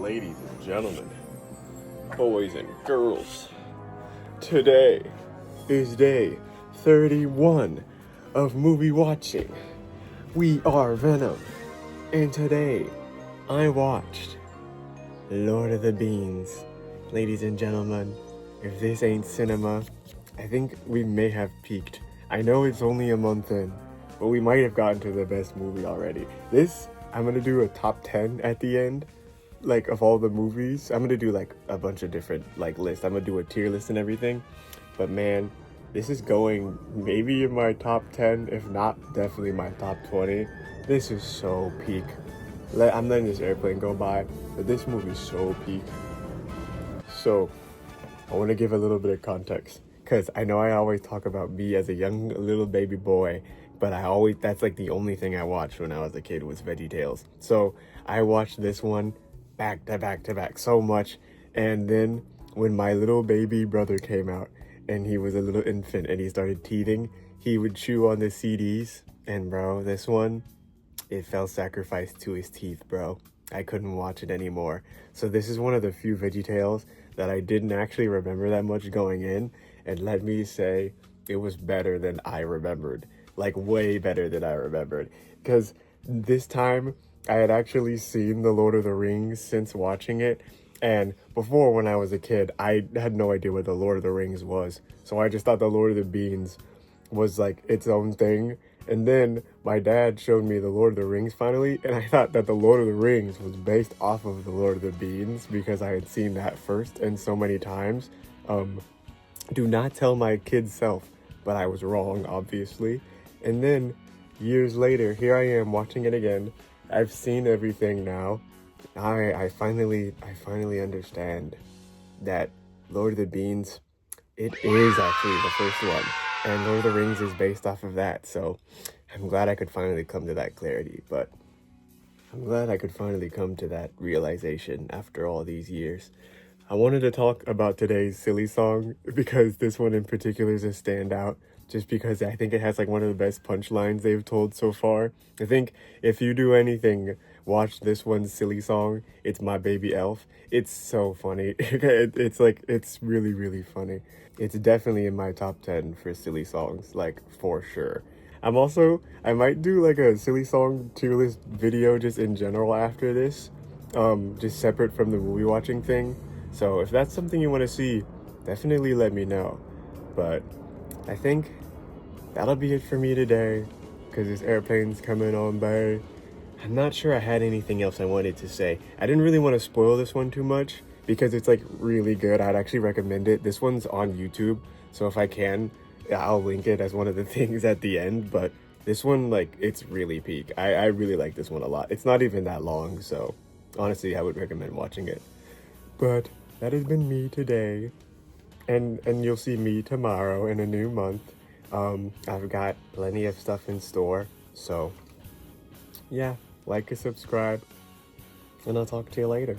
ladies and gentlemen, boys and girls, today is day 31 of movie watching. We are Venom, and today I watched Lord of the Beans. Ladies and gentlemen, if this ain't cinema, I think we may have peaked. I know it's only a month in, but we might have gotten to the best movie already. I'm gonna do a top 10 at the end, like of all the movies. I'm gonna do like a bunch of different like lists. I'm gonna do a tier list and everything. But man, this is going maybe in my top 10, if not definitely my top 20. This is so peak. I'm letting this airplane go by, but this movie's so peak. So, I want to give a little bit of context, because I know I always talk about me as a young little baby boy, but that's like the only thing I watched when I was a kid was VeggieTales. So I watched this one back to back to back so much, and then when my little baby brother came out, and he was a little infant and he started teething, he would chew on the CDs, and bro, this one, it fell sacrifice to his teeth, bro. I couldn't watch it anymore. So this is one of the few VeggieTales that I didn't actually remember that much going in, and let me say, it was better than I remembered. Like, way better than I remembered. Because this time, I had actually seen The Lord of the Rings since watching it, and before, when I was a kid, I had no idea what The Lord of the Rings was. So I just thought The Lord of the Beans was like its own thing. And then my dad showed me The Lord of the Rings finally, and I thought that The Lord of the Rings was based off of The Lord of the Beans because I had seen that first and so many times. Do not tell my kid self, but I was wrong, obviously. And then years later, here I am watching it again. I've seen everything now. I finally understand that Lord of the Beans, it is actually the first one, and Lord of the Rings is based off of that. So I'm glad I could finally come to that clarity, but I'm glad I could finally come to that realization after all these years. I wanted to talk about today's silly song because this one in particular is a standout, just because I think it has like one of the best punchlines they've told so far. I think if you do anything, watch this one silly song. It's My Baby Elf. It's so funny. It's really, really funny. It's definitely in my top 10 for silly songs, like for sure. I might do like a silly song tier list video just in general after this, just separate from the movie watching thing. So if that's something you want to see, definitely let me know. But I think that'll be it for me today, because this airplane's coming on by. I'm not sure I had anything else I wanted to say. I didn't really want to spoil this one too much, because it's like really good. I'd actually recommend it. This one's on YouTube, so if I can, I'll link it as one of the things at the end. But this one, like, it's really peak. I really like this one a lot. It's not even that long, so honestly, I would recommend watching it. But that has been me today, and you'll see me tomorrow in a new month. I've got plenty of stuff in store, so yeah, like and subscribe, and I'll talk to you later.